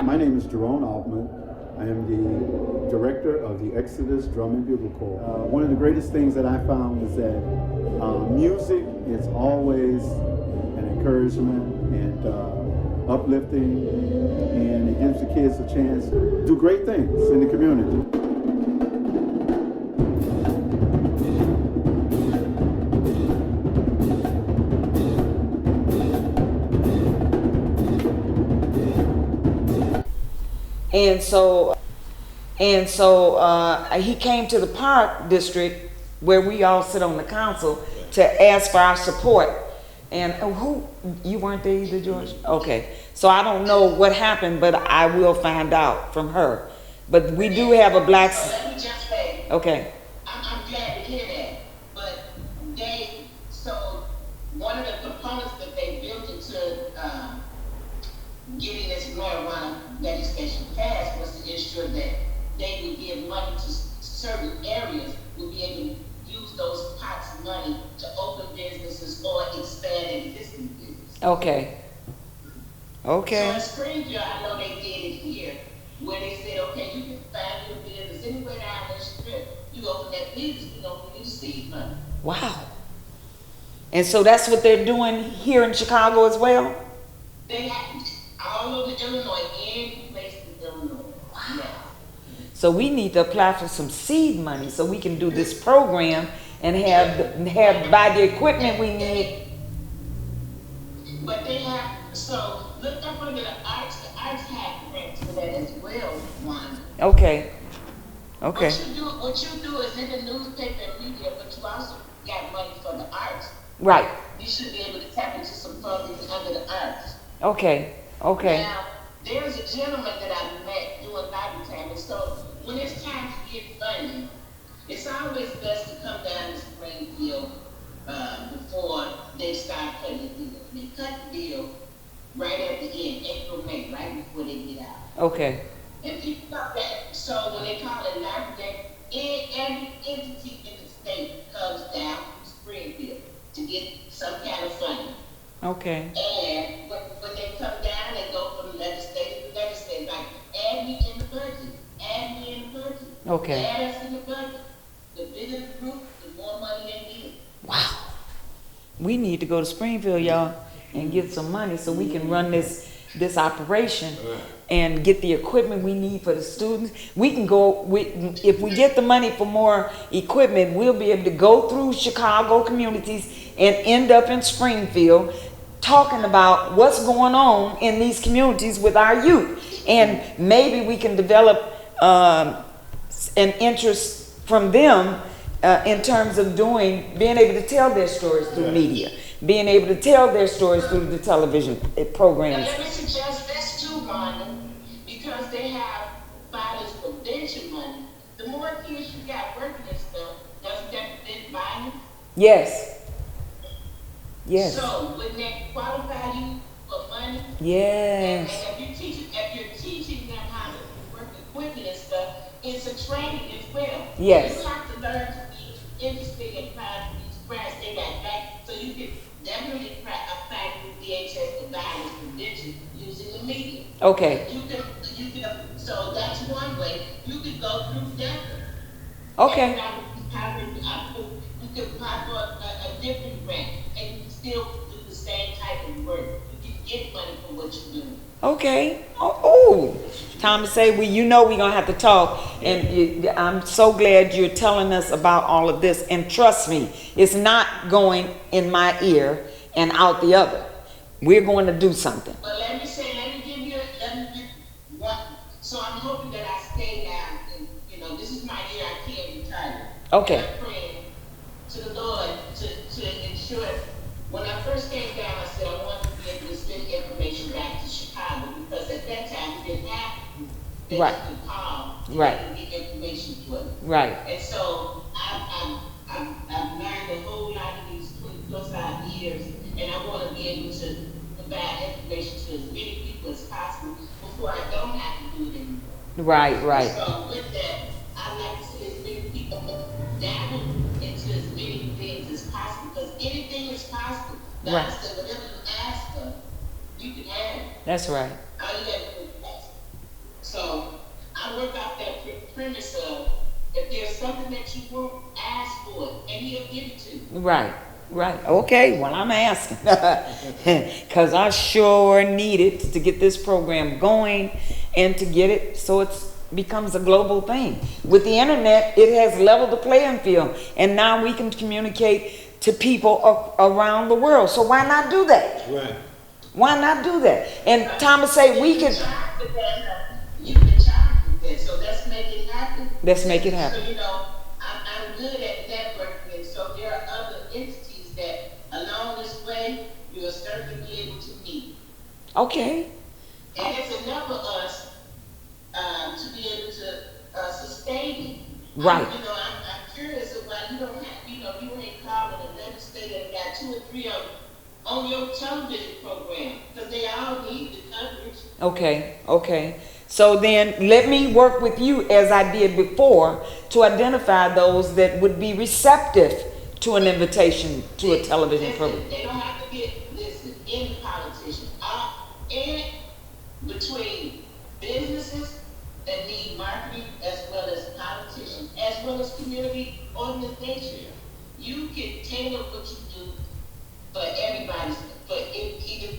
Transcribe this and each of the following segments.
My name is Jerome Altman. I am the director of the Exodus Drum and Bugle Corps. One of the greatest things that I found is that music is always an encouragement and uplifting, and it gives the kids a chance to do great things in the community. And so he came to the Park District where we all sit on the council to ask for our support. And who, you weren't there either, George? Okay, so I don't know what happened, but I will find out from her. But we do have a black. So let me just say. Okay. I'm glad to hear that. But so one of the components that they built into getting this marijuana legislation passed was to ensure that they would give money to certain areas, would be able to use those pots of money to open businesses or expand existing businesses. Okay. Okay. So in Springfield, I know they did it here, where they said, okay, you can find your business anywhere down the strip. You open that business, we don't need to seed money. Wow. And so that's what they're doing here in Chicago as well? They have all over Illinois, any place in Illinois. Wow. Yeah. So we need to apply for some seed money so we can do this program and have buy the equipment we need. But they have, so look up under the arts. The arts have grants for that as well, one. Okay. Okay. What you do is in the newspaper and media, but you also got money for the arts. Right. You should be able to tap into some funding under the arts. Okay. Okay. Now, there's a gentleman that I met doing Bible time, and so when it's time to get funding, it's always best to come down to Springfield before they start cutting the deal. They cut the deal right at the end, April, May, right before they get out. Okay. And people got that. So when they call it Labor Day, every entity in the state comes down to Springfield to get some kind of funding. Okay. And when they come down, they go from legislative to legislative. Like, add me in the budget. Add me in the budget. Okay. Add us in the budget. The bigger the group, the more money they get. Wow. We need to go to Springfield, y'all, and get some money so we can run this operation and get the equipment we need for the students. We can go, if we get the money for more equipment, we'll be able to go through Chicago communities and end up in Springfield talking about what's going on in these communities with our youth. And maybe we can develop an interest from them in terms of being able to tell their stories through media, being able to tell their stories through the television programs. Now, let me suggest this too, Rhonda, because they have violence prevention money. The more kids you got working and stuff, doesn't that prevent violence? Yes. Yes. So, wouldn't that qualify you for money? Yes. And if you're teaching them how to work equipment and stuff, it's a training as well. Yes. You have to learn to be interested in trying these crafts they got back, so you can definitely apply through DHS for violence prevention using the media. Okay. You can, so that's one way. You could go through Denver. Okay. You could apply for a different grant, and you can still do the same type of work. You can get money for what you're doing. Okay. Oh, time to say, we're gonna have to talk. And I'm so glad you're telling us about all of this. And trust me, it's not going in my ear and out the other. We're going to do something. But let me give you one. So I'm hoping that I stay down, and this is my year. I can't retire. Okay. And I'm praying to the Lord to ensure. When I first came down, I said I wanted to be able to send information back to Chicago, because at that time we didn't have they Right. could call Right. and get information to us. Right. And so I've learned a whole lot of these 25 years, and I want to be able to provide information to as many people as possible before I don't have to do it anymore. Right. Right. So with that, I'd like to see as many people dabble into as many things as possible, because anything is possible. God Right. said, whatever you ask for, you can have it. That's right. All you got to do is ask. premise of if there's something that you want, ask for it, and he'll give it to you. Right, right. Okay, well, I'm asking. Because I sure need it to get this program going and to get it so it becomes a global thing. With the internet, it has leveled the playing field, and now we can communicate to people around the world. So why not do that? Right. Why not do that? And Thomas say we can. You can charge with that, so let's make it happen. Let's make it happen. So, you know, I'm good at networking, and so there are other entities that along this way, you'll certainly be able to meet. Okay. And it's enough for us to be able to sustain it. Right. You know, I'm curious of why you don't have, you know, you ain't calling a legislator and got 2 or 3 of them on your television program, because they all need the coverage. Okay, okay. So then let me work with you as I did before to identify those that would be receptive to an invitation to a television program. They don't have to get, listen, any politician. And between businesses that need marketing as well as politicians, as well as community organizations, you can tailor what you do for everybody, either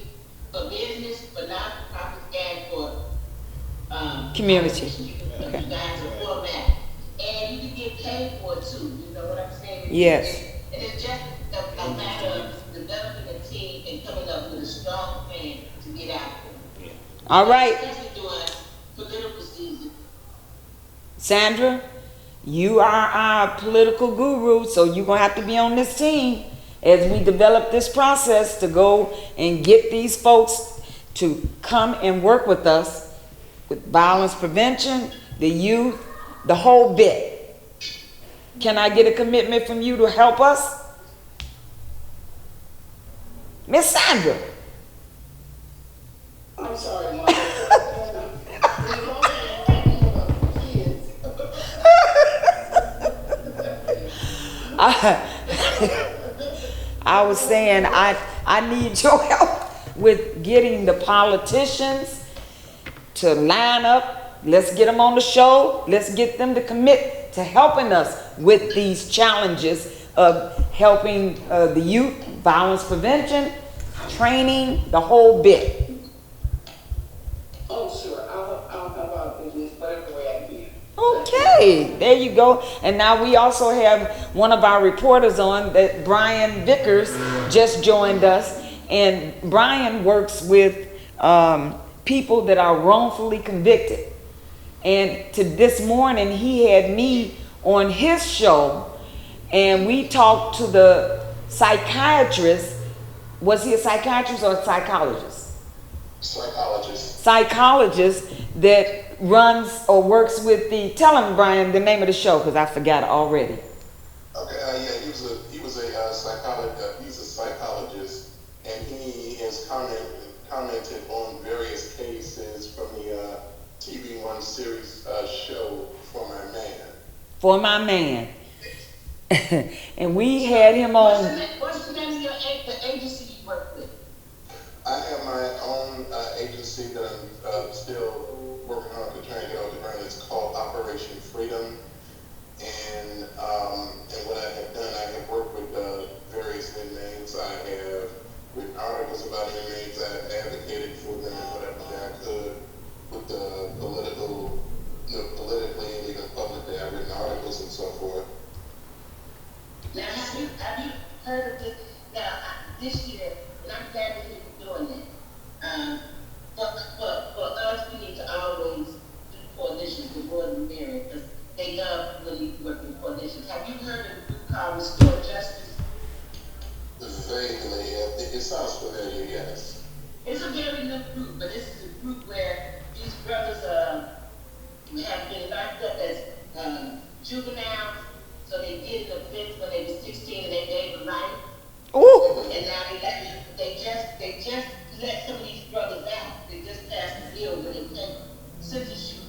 for business, for non-profit, and for Community. You guys are format, and you can get paid for it too. You know what I'm saying? Yes. And it's just a matter of developing a team and coming up with a strong plan to get out there. All right. Especially during political season. Sandra, you are our political guru, so you're going to have to be on this team as we develop this process to go and get these folks to come and work with us with violence prevention, the youth, the whole bit. Can I get a commitment from you to help us? Miss Sandra. I'm sorry, Mom. I was saying I need your help with getting the politicians to line up. Let's get them on the show. Let's get them to commit to helping us with these challenges of helping the youth, violence prevention, training, the whole bit. Oh, sure. I'll help out in this whatever way I can. Okay, there you go. And now we also have one of our reporters on, that Brian Vickers just joined us. And Brian works with people that are wrongfully convicted. And to this morning, he had me on his show, and we talked to the psychiatrist. Was he a psychiatrist or a psychologist? Psychologist. Psychologist that runs or works with the, tell him, Brian, the name of the show, because I forgot already. Okay, yeah, he was a psychologist. He's a psychologist, and he has commented on various cases from the TV One series show For My Man. For My Man. And we had him on. What's the name of the agency you work with? I have my own agency that I'm still working on to try and get off the ground. It's called Operation Freedom. And what I have done, I have worked with various inmates. I have written articles about inmates. I have advocated for them and whatever that I could with the politically and even publicly. I've written articles and so forth. Now, have you heard of this? Now, this year, and I'm glad that you're doing that. For us, we need to always do coalitions with Board and Mary, because they love really working with coalitions. Have you heard of a group called Restore Justice? Vaguely, it sounds familiar, yes. It's a very new group, but this is a group where these brothers have been locked up as juveniles. So they did an offense when they were 16 and they gave them life. Ooh. And now they just let some of these brothers out. They just passed a bill where they can sentence you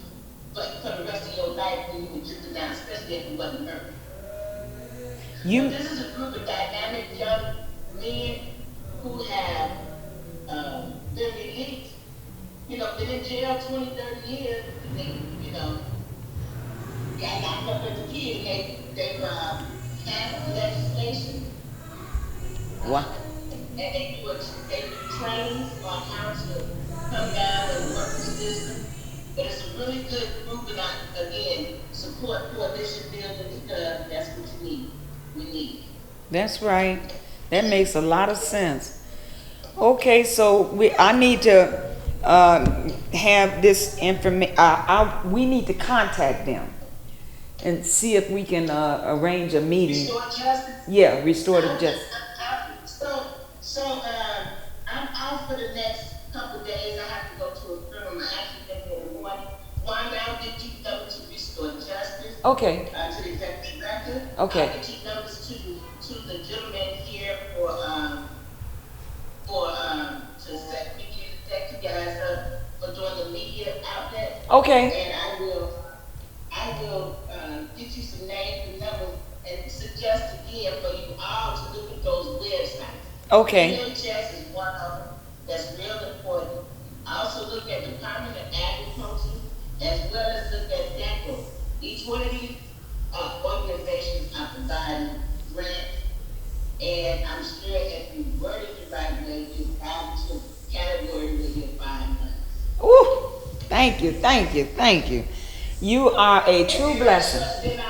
for the rest of your life when you were juvenile, especially if you wasn't murdered. So this is a group of dynamic young men who have been released, been in jail 20, 30 years, and they, got locked up as a kid, they passed legislation. What? And they do trainings on how to come down and work the system. But it's a really good group, and again, support coalition building because that's what you need. We need. That's right. That makes a lot of sense. Okay, so I need to have this information. We need to contact them and see if we can arrange a meeting. Restore justice. Yeah, restorative justice. I'm out for the next couple of days. I have to go to a funeral. I actually think in the morning. Find out the chief numbers to restore justice. Okay. To the executive director. Okay. I'll get chief numbers to the gentleman here for to set you guys up for doing the media outlet. Okay. And I will get you some names and numbers and suggest again for you all to look at those websites. Okay. PHS is one of them that's real important. I also look at Department of Agriculture as well as look at DECO. Each one of these organizations are providing grants, and I'm sure if you word it the right way, you add to a category where you'll find money. Ooh, thank you, thank you, thank you. You are a true blessing. Then I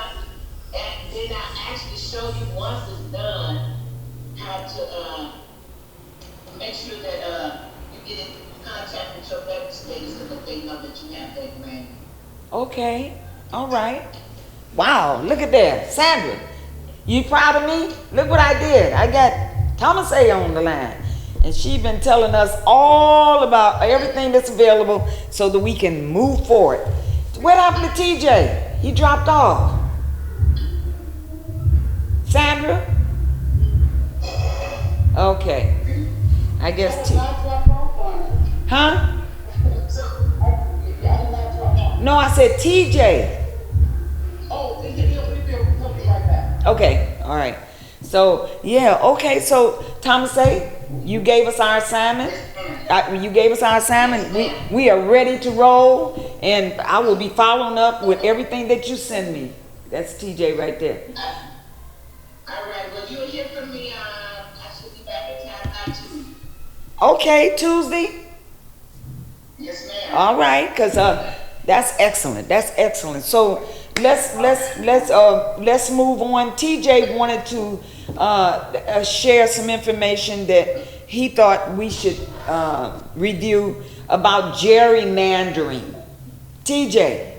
actually show you once it's done how to make sure that you get in contact with your legislators so that they know that you have that grant. Okay, all right. Wow, look at that. Sandra, you proud of me? Look what I did. I got Thomas A on the line. And she's been telling us all about everything that's available so that we can move forward. What happened to TJ? He dropped off. Sandra? Okay. I guess Huh? No, I said TJ. Okay, all right. So, yeah, okay, so Thomas A., you gave us our assignment. We are ready to roll, and I will be following up with everything that you send me. That's TJ right there. All right, well, you'll hear from me. I should be back in time by Tuesday. Okay, Tuesday? Yes, ma'am. All right, because that's excellent. That's excellent. So let's move on. TJ wanted to share some information that he thought we should review about gerrymandering. TJ,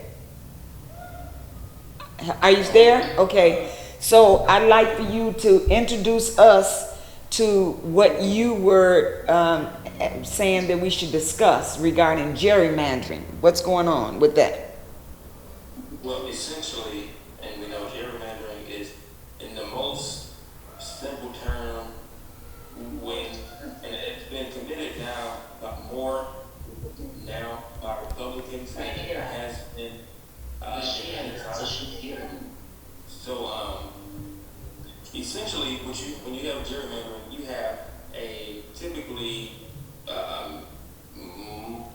are you there? Okay. So I'd like for you to introduce us to what you were saying that we should discuss regarding gerrymandering. What's going on with that? Well, essentially, and we know gerrymandering is, in the most simple term, and it's been committed now by Republicans than it has been So, essentially, when you have gerrymandering, you have a typically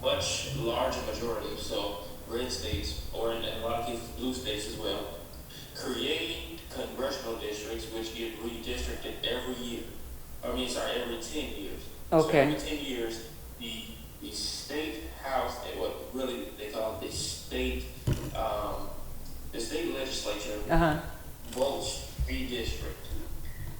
much larger majority, so red states, or in a lot of cases blue states as well, creating congressional districts which get redistricted every 10 years. Okay. So every 10 years, the state house, and what really they call it the state legislature votes redistrict.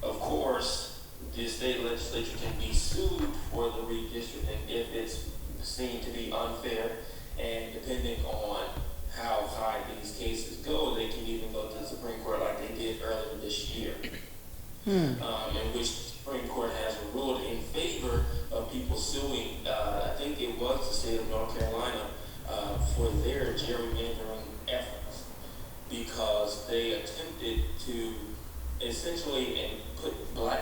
Of course, the state legislature can be sued for the redistricting if it's seen to be unfair, and depending on how high these cases go, they can even go to the Supreme Court like they did earlier this year, in which the Supreme Court has ruled in favor of people suing, I think it was the state of North Carolina, for their gerrymandering efforts, because they attempted to essentially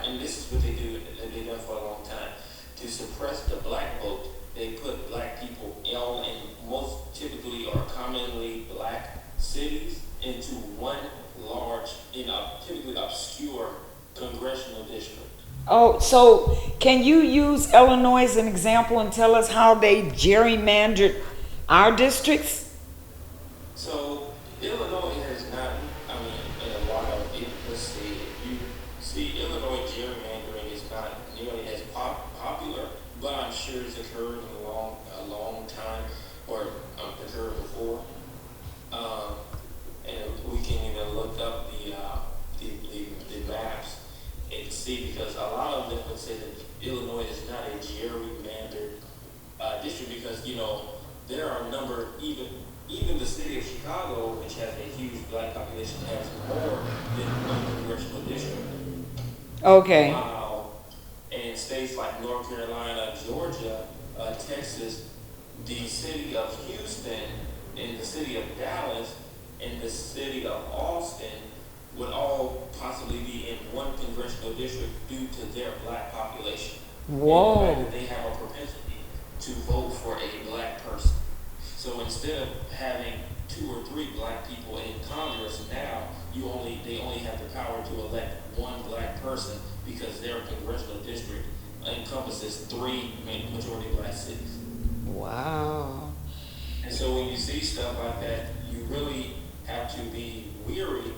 and this is what they do, and they've done for a long time, to suppress the black vote. They put black people in most typically or commonly black cities into one large, typically obscure congressional district. Oh, so can you use Illinois as an example and tell us how they gerrymandered our districts? So Illinois has heard in a long time, or heard before. And we can even look up the maps and see, because a lot of them would say that Illinois is not a gerrymandered district, because there are a number, even the city of Chicago, which has a huge black population, has more than one congressional district. Okay. Wow. And states like North Carolina, Georgia, Texas, the city of Houston, and the city of Dallas, and the city of Austin would all possibly be in one congressional district due to their black population. Whoa. And the fact that they have a propensity to vote for a black person. So instead of having 2 or 3 black people in Congress, now they only have the power to elect one black person, because their congressional district encompasses 3 majority black cities. Wow. And so when you see stuff like that, you really have to be weary,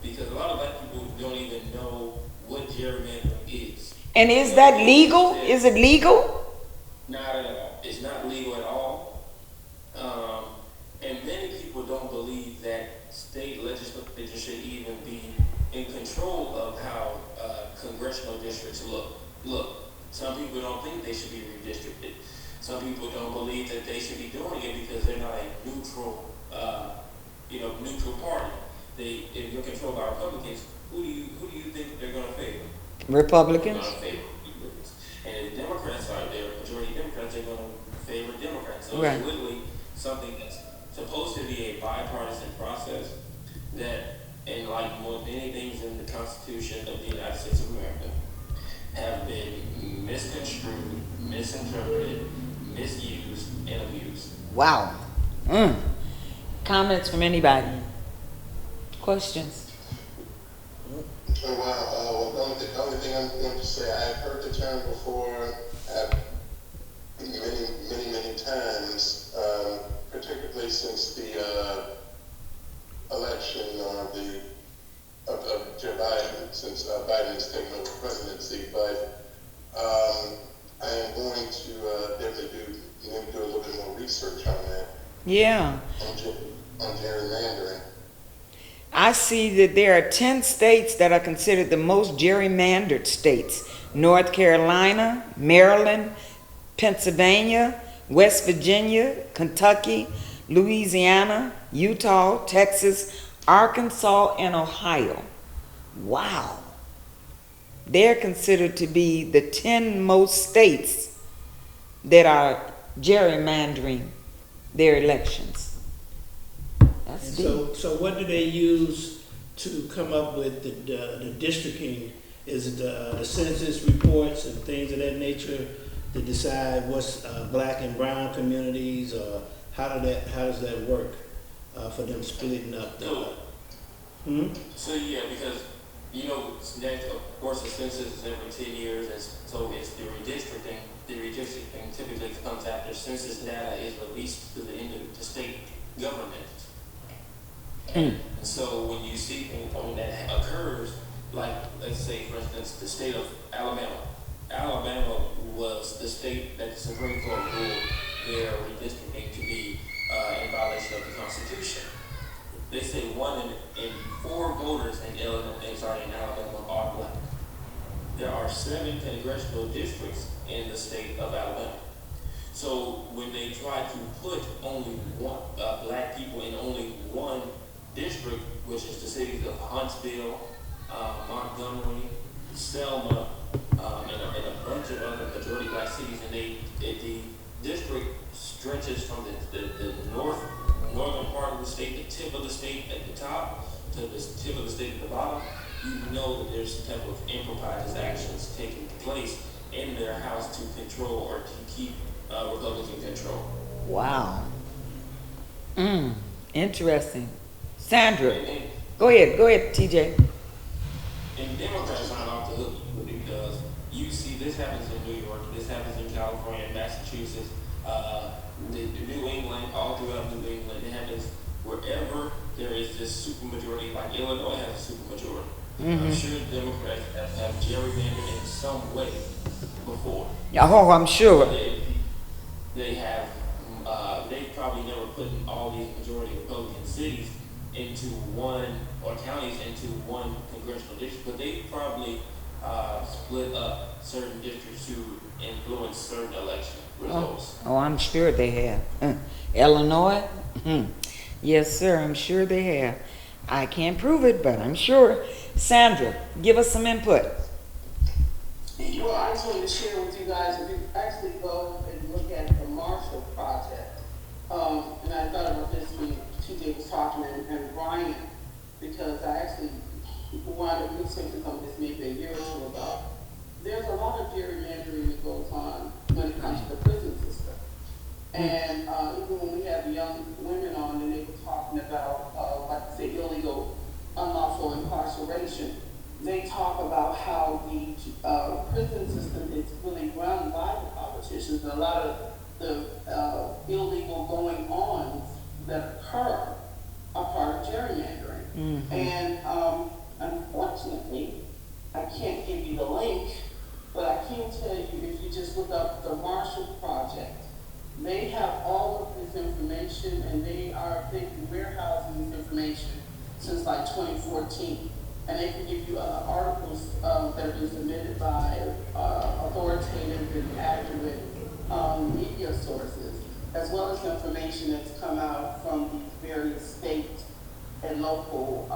because a lot of black people don't even know what gerrymandering is. And is that legal? Is it legal? Not at all. It's not legal at all. And many people don't believe that state legislatures should even be in control of how congressional districts look. Look, some people don't think they should be redistricted. Some people don't believe that they should be doing it because they're not a neutral, neutral party. If you're controlled by Republicans, who do you think they're going to favor? Republicans. They're going to favor Republicans. And if Democrats are there, majority Democrats, they're going to favor Democrats. So Right. it's literally something that's supposed to be a bipartisan process that, and like many things in the Constitution of the United States of America, have been misconstrued, misinterpreted, misused, and abused. Wow. Comments from anybody? Questions? Oh, wow. The only thing I'm going to say, I've heard the term before many times, particularly since the election of Joe Biden, since Biden has taken over the presidency. But I am going to definitely do a little bit more research on that. Yeah. On gerrymandering. I see that there are 10 states that are considered the most gerrymandered states. North Carolina, Maryland, Pennsylvania, West Virginia, Kentucky, Louisiana, Utah, Texas, Arkansas, and Ohio. Wow. They're considered to be the 10 most states that are gerrymandering their elections. That's deep. So what do they use to come up with the districting? Is it the census reports and things of that nature to decide what's black and brown communities, or how does that work for them splitting up the? So yeah, because of course the census is every 10 years, and so it's the redistricting. The redistricting typically comes after census data is released to the state government. And so when you see when that occurs, like let's say for instance the state of Alabama. Alabama was the state that the Supreme Court ruled their redistricting to be in violation of the Constitution. They say 1 in 4 voters in Alabama are black. There are 7 congressional districts in the state of Alabama. So when they try to put only one black people in only one district, which is the cities of Huntsville, Montgomery, Selma, and a bunch of other majority black cities, and the district stretches from the northern part of the state, the tip of the state at the top, to the tip of the state at the bottom. You know that there's some type of improvised actions taking place in their house to control or to keep Republican control. Wow. Interesting. Sandra, go ahead, TJ. And Democrats aren't off the hook because you see this happens in New York, this happens in California, Massachusetts, the New England, all throughout New England. It happens wherever there is this supermajority, like Illinois has a supermajority. I'm sure Democrats have gerrymandered in some way before. Oh, I'm sure. they've probably never put all these majority Republican cities into one, or counties into one congressional district, but they probably split up certain districts to influence certain election results. Oh, I'm sure they have. Illinois? Yes, sir, I'm sure they have. I can't prove it, but I'm sure. Sandra, give us some input. Well, I just wanted to share with you guys, if you actually go and look at the Marshall Project, and I thought about this when TJ was talking and Brian, because I actually wanted to researching some of this maybe a year or two ago. There's a lot of gerrymandering that goes on when it comes to the prison system. And even when we had the young women on and they were talking about, like I say, illegal, unlawful incarceration, they talk about how the prison system is really run by the politicians, and a lot of the illegal going on that occur are part of gerrymandering. And unfortunately, I can't give you the link, but I can tell you if you just look up the Marshall Project, they have all of this information, and they've been warehousing this information since like 2014. And they can give you articles that have been submitted by authoritative and accurate media sources, as well as information that's come out from these various state and local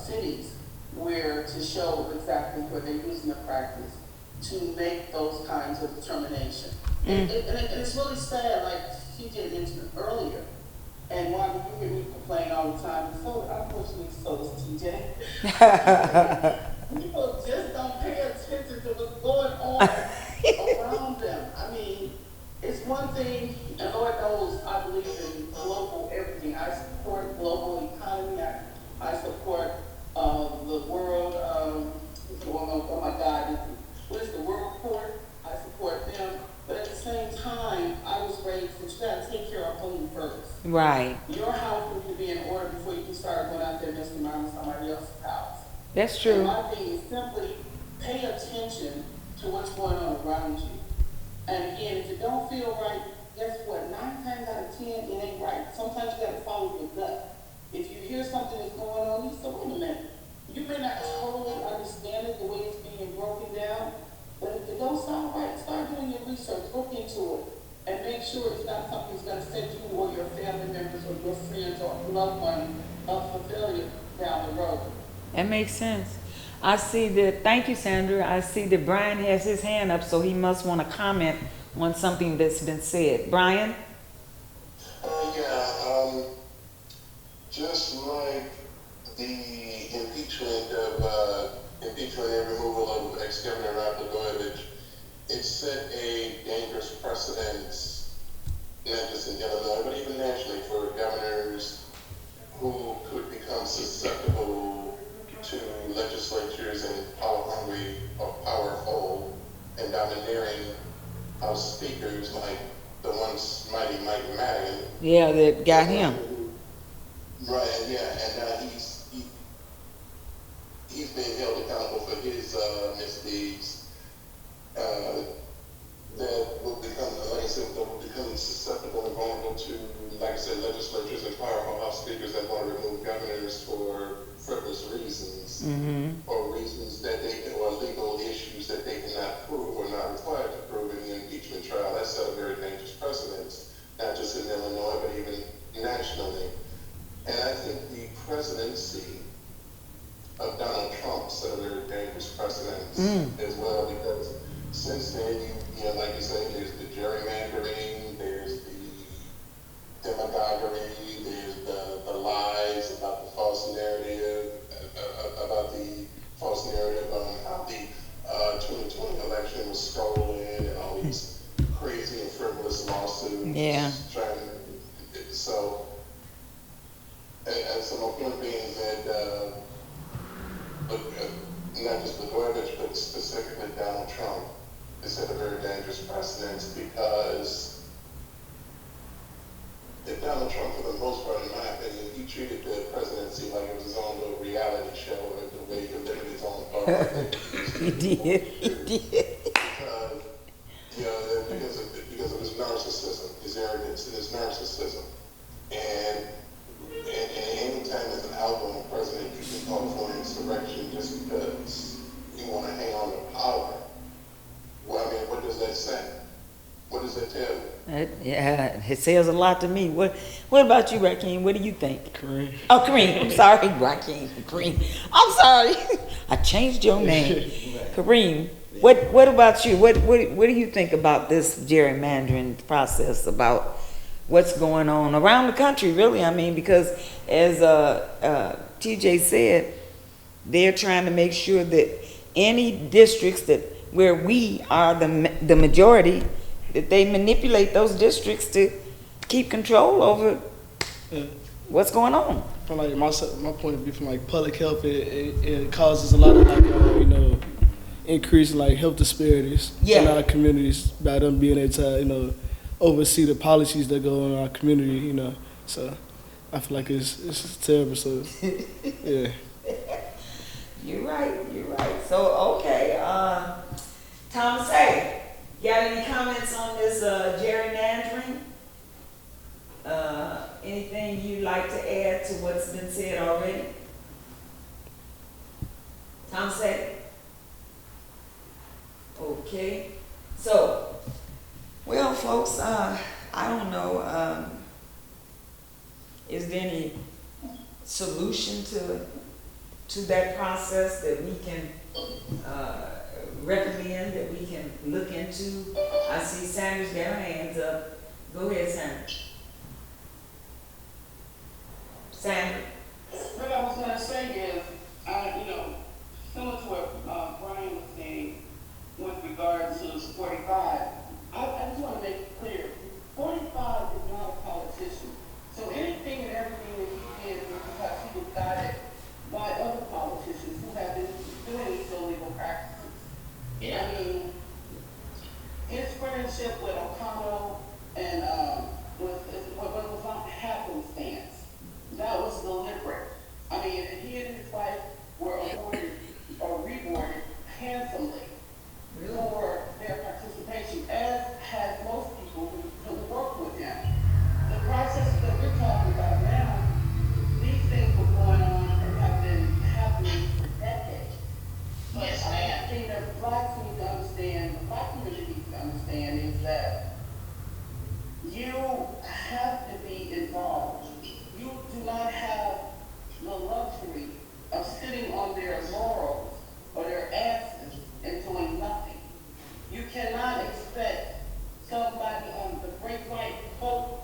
cities, where to show exactly where they're using the practice to make those kinds of determinations. And it's really sad, like CJ mentioned earlier, and Wanda, you hear me complain all the time, and so unfortunately so does TJ. People just don't pay attention to what's going on around them. I mean, it's one thing, and Lord knows I believe in global everything. I support global economy. I support the world, oh my God, what is the World Court? I support them. But at the same time, I was raised that you gotta take care of home first. Right. Your house needs to be in order before you can start going out there and messing around with somebody else's house. That's And true. my thing is simply pay attention to what's going on around you. And again, if it don't feel right, guess what? 9 times out of 10, it ain't right. Sometimes you gotta follow your gut. If you hear something that's going on, you say, wait a minute. You may not totally understand it the way it's being broken down, but if it don't sound right, start doing your research, look into it, and make sure it's not something that's gonna set you or your family members or your friends or loved one up for failure down the road. That makes sense. I see that, thank you, Sandra. I see that Brian has his hand up, so he must want to comment on something that's been said. Brian? Just like the impeachment and removal of ex-Governor Rod Blagojevich, it set a dangerous precedent, not just in Illinois, but even nationally, for governors who could become susceptible to legislatures and power-hungry or powerful and domineering House speakers like the once mighty Mike Madigan. Yeah, that got him. Right, yeah, and he's being held accountable for his misdeeds that will become, like I said, that will become susceptible and vulnerable to, like I said, legislatures and powerful House speakers that want to remove governors for frivolous reasons, or reasons that or legal issues that they cannot prove or not required to prove in the impeachment trial. That set a very dangerous precedent, not just in Illinois, but even nationally. And I think the presidency of Donald Trump set a very dangerous precedent as well, because since then, like you say, there's the gerrymandering, there's the demagoguery, there's the lies about the false narrative, on how the 2020 election was stolen, and all these crazy and frivolous lawsuits. Yeah. So my point being that not just Blagojevich, but specifically Donald Trump, has set a very dangerous precedent, because if Donald Trump, for the most part, in my opinion, he treated the presidency like it was his own little reality show, or the way he delivered his own thoughts. He did. Because of his narcissism, his this arrogance and this narcissism. And any time there's an outgoing president, you can call for an insurrection just because you want to hang on to power. Well, I mean, what does that say? What does that tell you? It says a lot to me. What about you, Rakeem? What do you think? Kareem. Oh, Kareem. I'm sorry, Rakeem. Kareem. I'm sorry. I changed your name. Kareem. What about you? What do you think about this gerrymandering process? About what's going on around the country, really? I mean, because as TJ said, they're trying to make sure that any districts that where we are the majority, that they manipulate those districts to keep control over what's going on. From like my point of view, from like public health, it causes a lot of like increase in like health disparities in our communities by them being able to oversee the policies that go in our community. So I feel like it's terrible. So yeah. You're right. So okay, Thomas A, got any comments on this gerrymandering? Anything you'd like to add to what's been said already? Thomas A. Okay. So, well, folks, I don't know. Is there any solution to that process that we can recommend, that we can look into? I see Sandra's got her hands up. Go ahead, Sandra. Sandra. What I was going to say is, similar to what Brian was saying with regard to 45, I just want to make it clear, 45 is not a politician. So anything and everything that he did was because he was guided by other politicians who have been doing these illegal practices. Yeah. I mean, his friendship with O'Connell and was not happenstance. That was deliberate. I mean, he and his wife were awarded or rewarded handsomely for their participation, as had most people who worked with him. The process that we're talking about now, these things were going on and have been happening for decades. Yes, But ma'am. I think that blacks need to understand, the black community needs to understand is that you have to be involved. You do not have the luxury of sitting on their laurels or their asses and doing nothing. You cannot expect somebody on the great white coat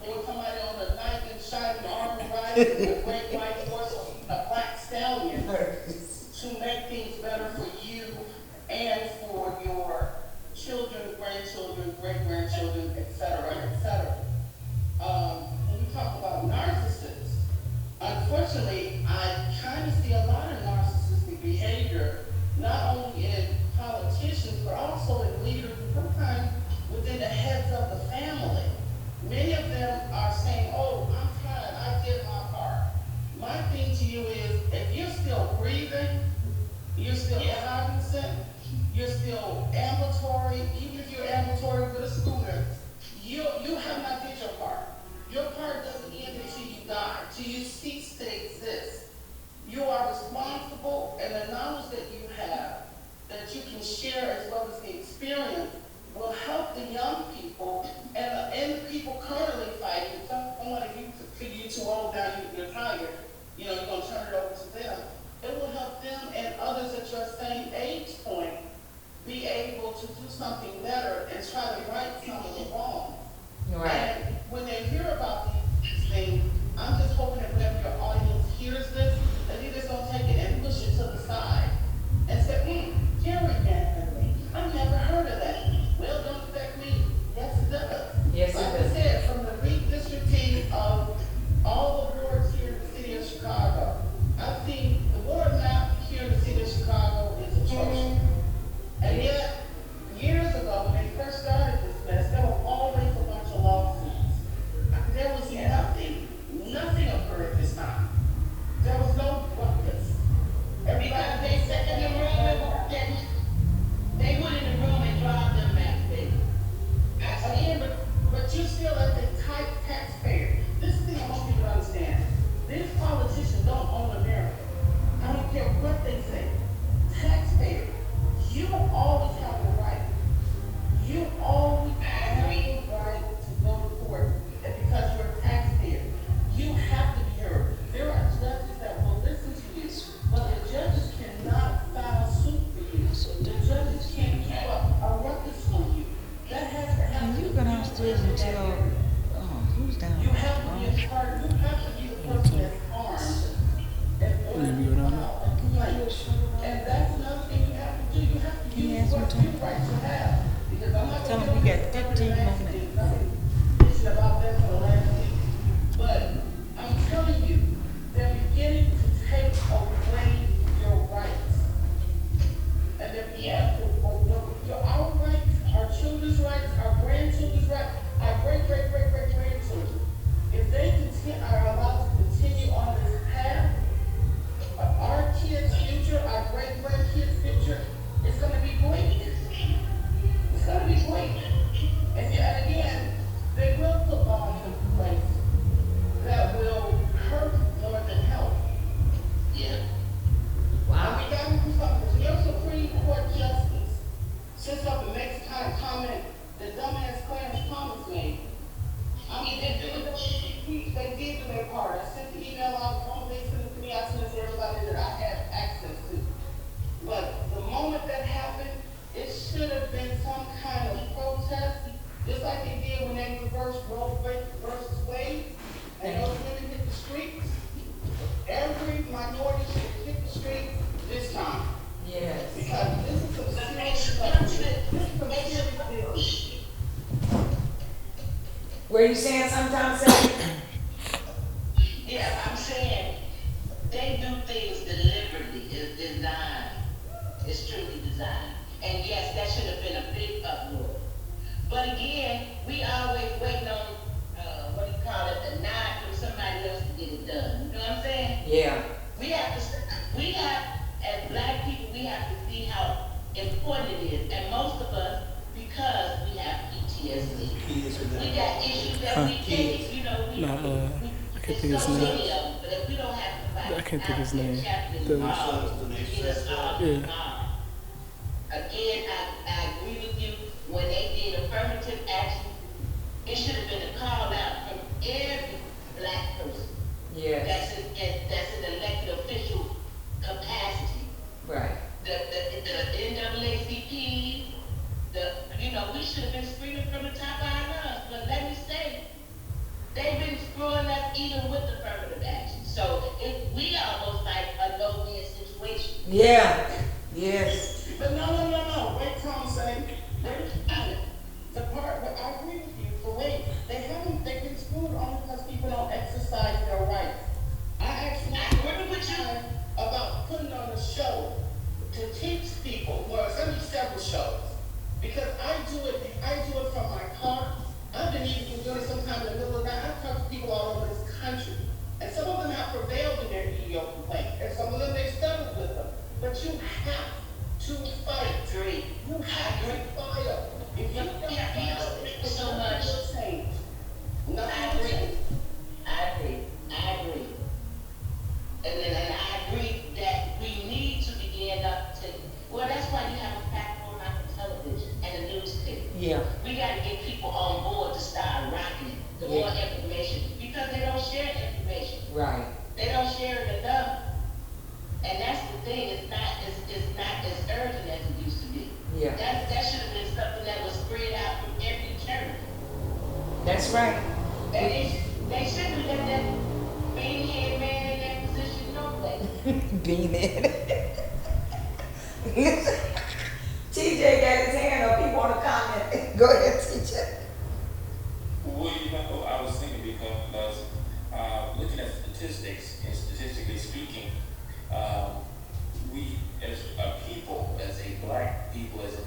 or somebody on the knight in shining armor riding a great white horse or even a black stallion to make things better for you and for your children, grandchildren, great-grandchildren, et cetera, et cetera. When we talk about narcissists, unfortunately, I kind of see a lot of narcissistic behavior, not only in politicians, but also in leaders, sometimes within the heads of the family. Many of them are saying, oh, I'm fine, I did my part. My thing to you is, if you're still breathing, you're still cognizant, you're still ambulatory, even if you're ambulatory with a scooter, you have not did your part. Your part doesn't end until you die, till you cease to exist. You are responsible, and the knowledge that you have, that you can share as well as the experience, will help the young people and the people currently fighting. Don't want to figure you too old now, you're tired, you're going to turn it over to them. It will help them and others at your same age point be able to do something better and try to right some of the wrong. Right. And when they hear about these things, I'm just hoping that whenever your audience hears this, that they just don't take it and push it to the side and say, gerrymandering, I've never heard of that. Well, don't expect me. Yes, it does. Yes, it like does. I said, from the redistricting of all the wards here in the city of Chicago, I've seen the ward map here in the city of Chicago is atrocious. And yet, years ago, when they first started this mess, there were always until, who's down? You have to be a part, you have to be the person that's armed Maybe go down there. and that's another thing you have to do. You have to He use asked me what to. your rights you have. Because I'm not Tell gonna him we got 15 more minutes. Nothing about that for the last week. But I'm telling you, they're beginning to take away your rights. And they're beginning to, our rights, our children's rights, our grandchildren's rights, our great-grandchildren. If they are allowed to continue on this path, our kids' future, our great-grandkids' future, is going to be great. It's going to be great. And again, they will put laws in place that will hurt more than help. Yeah. Wow. And we got to do something. Your Supreme Court Justice sits up and makes the kind of comment that dumbass Clarence Thomas made. I mean, they did do their part. I sent the email out, they sent it to me, I sent it to everybody that I have access to. But the moment that happened, it should have been some kind of protest, just like they did when they reversed Roe versus Wade, and those women hit the streets. Every minority should hit the streets this time. Yes. Because this is some serious stuff. This is some serious deal. Were you saying sometimes, Sally? Yeah, I'm saying they do things deliberately. It's designed. It's truly designed. And yes, that should have been a big uproar. But again, we always waiting on, what do you call it, the nod from somebody else to get it done. You know what I'm saying? Yeah. As black people, we have to see how important it is. And most of us, because we have PTSD, we got issues that we can't, you know, I can't think of his so name. many of them, but if we don't have somebody I can't think of his name. Again, I agree with you. When they did affirmative action, it should have been a call out from every black person. Yes. That's an elected official capacity. Right. The NAACP, we should have been screaming from the top of our lungs. But let me say, they've been screwing us even with affirmative action. So we almost like a no-win situation. Yeah. Yes. But no. Wait, Tom say, the part where I agree with you, but wait, they've been screwed only because people don't exercise their rights. I actually agree with you about putting on a show to teach people, well, it's going to be several shows, because I do it from my car. I've been even doing it sometime in the middle of the night. I've talked to people all over this country, and some of them have prevailed in their EEO complaint, and some of them they settled with them. But you have to fight. You have to fight. If you don't fight, so much change. I agree. And I agree that we need to begin up to, well, that's why you have a platform like the television and the newspaper. Yeah. We got to get people on board to start rocking it, the more information, because they don't share information. Right. They don't share it enough. And that's the thing, it's not as urgent as it used to be. Yeah. That should have been something that was spread out from every church. That's right. And they shouldn't let that bean-head man in that position no way. Being in. TJ got his hand up. He want to comment. Go ahead, TJ. Well, I was thinking because looking at statistics, and statistically speaking, we as a people, as a black people, as a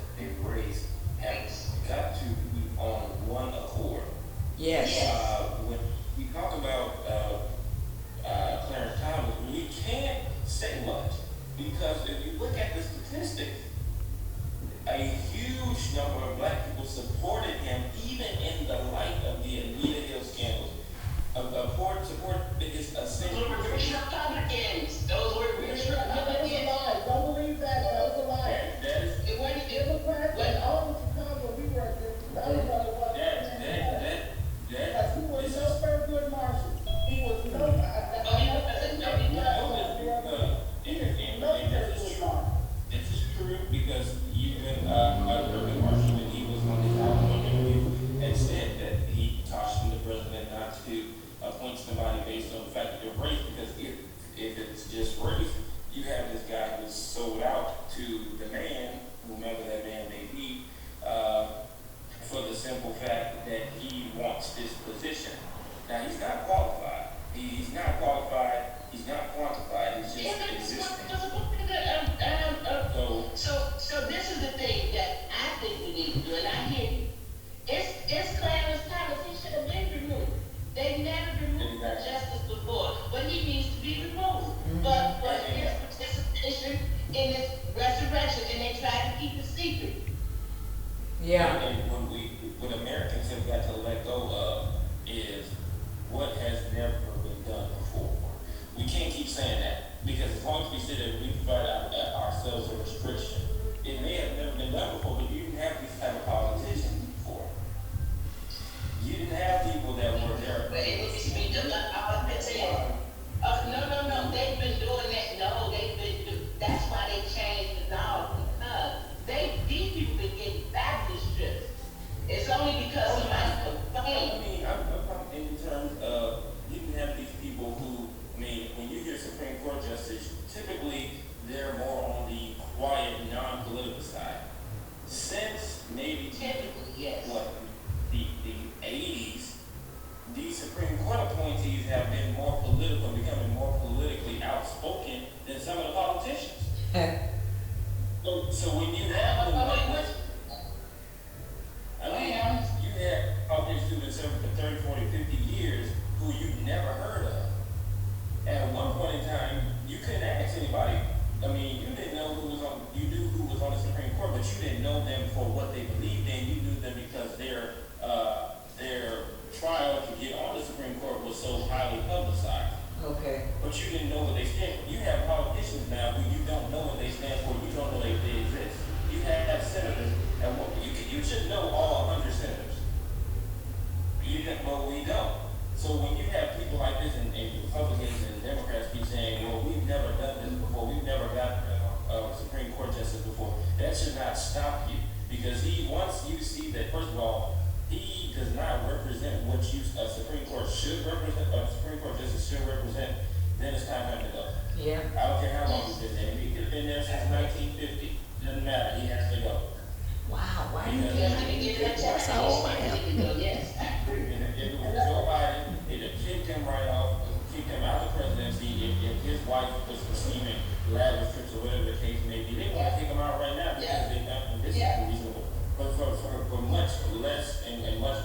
race, have got to be on one accord. Yes. When we talk about Clarence Thomas, we can't say much because if you look at the statistics, a huge number of black people supported him even in the light of the Anita Hill scandals. Support his ascension. Those were rich Republicans. Those were rich Republicans. Don't believe that. That was a lie. It wasn't Democrats and all the Chicago, we were because he was no Thurgood Marshall. He was no. This is true because even Thurgood Marshall, when he was on his album interview, and said that he Now, he's not qualified. He's not qualified. He's not quantified. He's just existing. So this is the thing that I think we need to do, and I hear you. It's Clarence Thomas. He should have been removed. They never removed justice before, but he needs to be removed. But his participation in this resurrection, and they tried to keep it secret. Yeah. And what Americans have got to let go of is what has never been done before. We can't keep saying that, because as long as we sit there and we provide ourselves a restriction, it may have never been done before, but you didn't have these type of politicians before. You didn't have people that were there. But it needs to be done. No. They've been doing that. No, that's why they changed the law, because these people been getting Baptist strips. It's only because somebody complained. I mean, I'm talking in terms of, you can have these people who, I mean, when you hear Supreme Court justice, typically they're more on the quiet, non-political side. Since maybe Typically, yes. the 80s, these Supreme Court appointees have been more political and becoming more politically outspoken than some of the politicians. So when you have you had politicians who've been serving for 30, 40, 50 years who you never heard of. At one point in time, you couldn't ask anybody. I mean, you didn't know you knew who was on the Supreme Court, but you didn't know them for what they believed in. You knew them because their trial to get on the Supreme Court was so highly publicized. Okay. But you didn't know what they stand for. You have politicians now who you don't know what they stand for. You don't know they exist. You have senators, and you should know all 100 senators. But we don't. So when you have people like this, and Republicans and Democrats keep saying, well, we've never done this before, we've never got Supreme Court justice before, that should not stop you. Because once you see that, first of all, he does not represent what a Supreme Court should represent, a Supreme Court justice should represent, then it's time for him to go. Yeah. I don't care how long he's been there. He could have been there since 1950. Doesn't matter. He has to go. Wow, why do you That's how old I am. Yes. If it was Joe Biden, it'd have kicked him right off, kicked him out of the presidency. If his wife was receiving lavish trips or whatever the case may be, they want to kick him out right now because they think this is reasonable. But for much less and much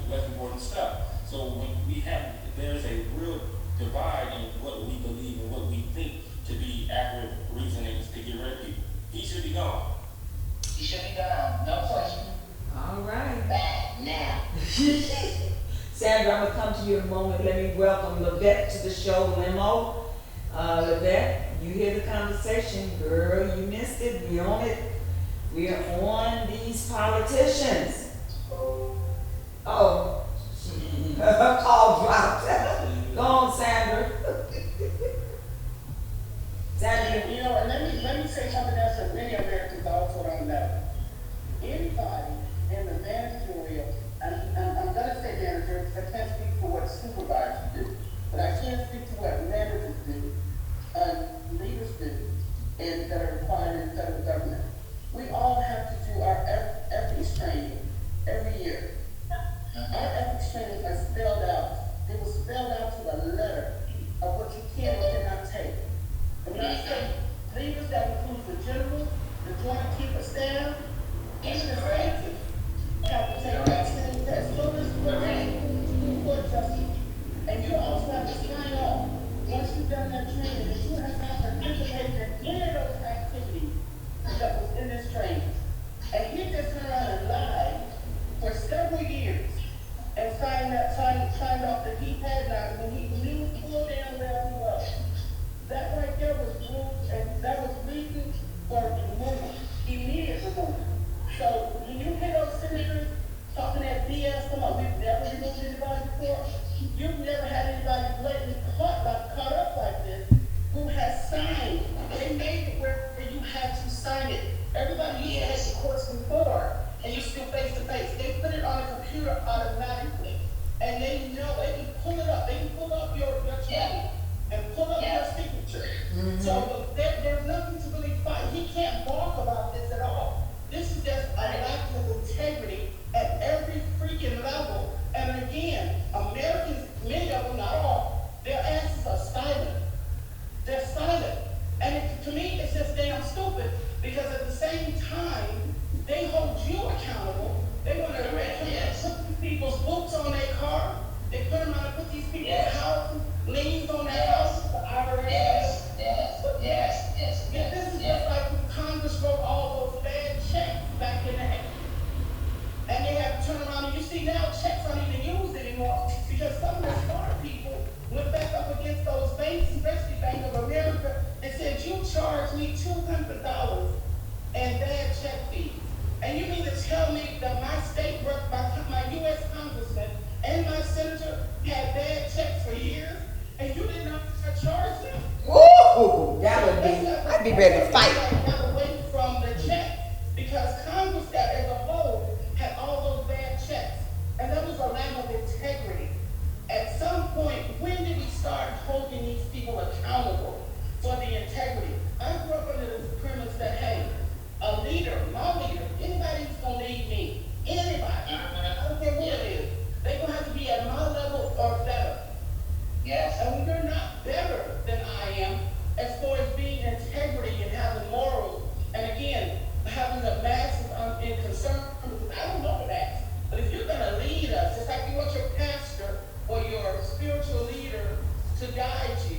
less important stuff. So when there's a real divide in what we believe and what we think to be accurate reasonings to get rid of people. He should be gone. He should be gone. No question. All right. Back now. Sandra, I'm going to come to you in a moment. Let me welcome Lavette to the show, Limo. Lavette, you hear the conversation. Girl, you missed it. We on it. We are on these politicians. Oh, her call dropped. Go on, Sandra. Sandra. You know, and let me say something else that many Americans also don't know. Anybody in the managerial, and I'm going to say manager because I can't speak for what supervisors do, but I can speak to what managers do, leaders do, and that are required in federal government. We all have to do our ethics training every year. Our ethics training is spelled out. It was spelled out to the letter of what you can and cannot take. And when I say leaders, that includes the general, the joint chief of staff, even the scientists have to take that same test. So does the court justice. And you also have to sign off once you've done that training that you have not participated in any of those activities that was in this training. And he just turned around and lied for several years and signed off that he had not when he knew full damn well he was. That right there was rules, and that was reason for removal, immediate removal. So when you hear those senators talking that BS, come on, we've never removed anybody before. You've never had anybody blatantly caught up like this who has signed. They made it where you had to sign it. Everybody used to have the courts before, and you still face to face. They put it on a computer automatically, and they know they can pull it up. They can pull up your training and pull up your signature. Mm-hmm. So there's nothing to really fight. He can't talk about this at all. This is just a lack of integrity at every freaking level turn around and you see now checks aren't even used anymore because some of the smart people went back up against those banks, especially Bank of America, and said, you charged me $200 and bad check fees. And you mean to tell me that my state rep, my U.S. congressman and my senator had bad checks for years, and you did not charge them? Ooh, that would be, I'd be ready to fight. Got away from the check because Congress as a whole had all those bad checks, and that was a lack of integrity. At some point, when did we start holding these people accountable for the integrity? I grew up under the premise that, hey, a leader, my leader, anybody's gonna need me. Anybody. I don't care who it is. They're gonna have to be at my level or better. Yes. And when you're not better than I am, as far as being integrity and having morals, and again, having a massive concern, I don't know that. But if you're gonna lead us, just like you want your pastor or your spiritual leader to guide you,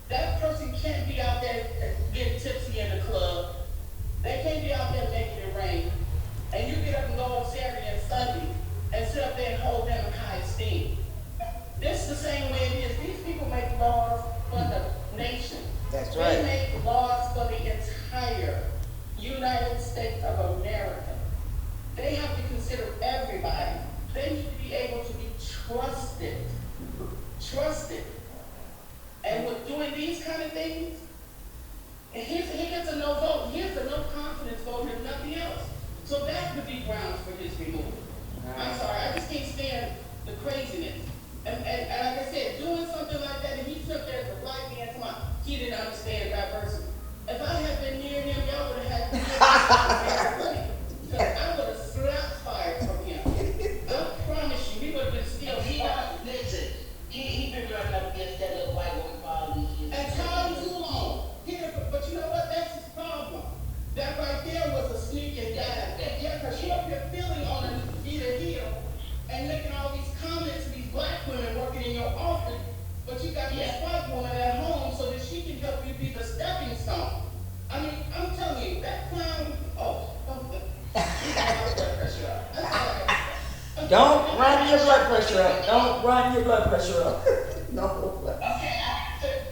that person can't be out there getting tipsy in the club. They can't be out there making it rain. And you get up and go on Saturday and Sunday and sit up there and hold them in high esteem. This is the same way it is. These people make laws for the nation. That's right. They make laws for the entire United States of America. They have to consider everybody. They need to be able to be trusted. Trusted. And with doing these kind of things, and he gets a no vote. Here's a no confidence vote and nothing else. So that would be grounds for his removal. I'm sorry, I just can't stand the craziness. And like I said, doing something like that, and he took there as a black man, he didn't understand diversity. If I had been near him, y'all would have had because I would have slapped fire from him. I promise you, he would have been still. Listen, he been running up against that little white woman for all these years. And time too long. But you know what? That's his problem. That right there was a sneaking guy. Yeah, because she up here feeling on Anita Hill and making all these comments to these black women working in your office, but you got this white woman at home so that she can help you be the stepping stone. I mean, I'm telling you, that clown, Don't run your blood pressure up. Don't run your blood pressure up. No. Okay, I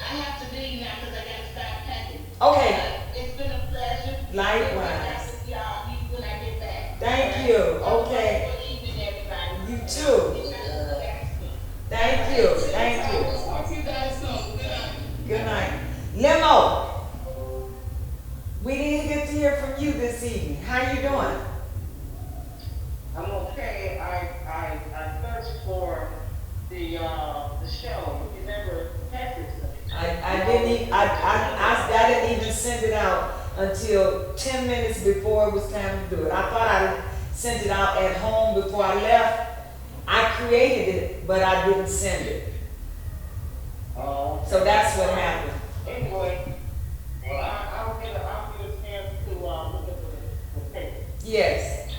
have to leave now because I got to start packing. Okay. It's been a pleasure. Likewise. Y'all, when I get back. Thank you. Okay. Good evening, everybody. You too. Thank you. Thank you. Talk to you guys soon. Good night. Good night. Limo. We didn't get to hear from you this evening. How you doing? I'm okay. I searched for the show. You never texted me. I didn't even send it out until 10 minutes before it was time to do it. I thought I sent it out at home before I left. I created it, but I didn't send it. Oh. So that's what happened. Anyway, well, I'll get a chance to look at the tape. Yes.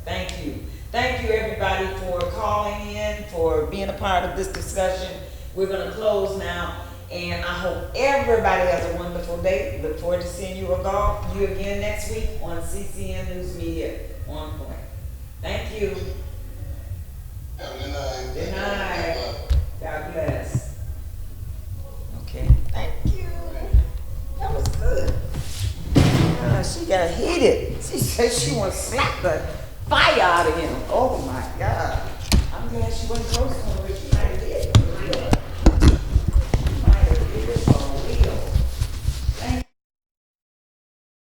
Thank you. Thank you, everybody, for calling in, for being a part of this discussion. We're going to close now, and I hope everybody has a wonderful day. Look forward to seeing you again next week on CCN News Media On Point. Thank you. Have a good night. Good night. God bless. Okay, thank you. That was good. She got heated. She said she want to slap the fire out of him. Oh my God. I'm glad she wasn't close to him.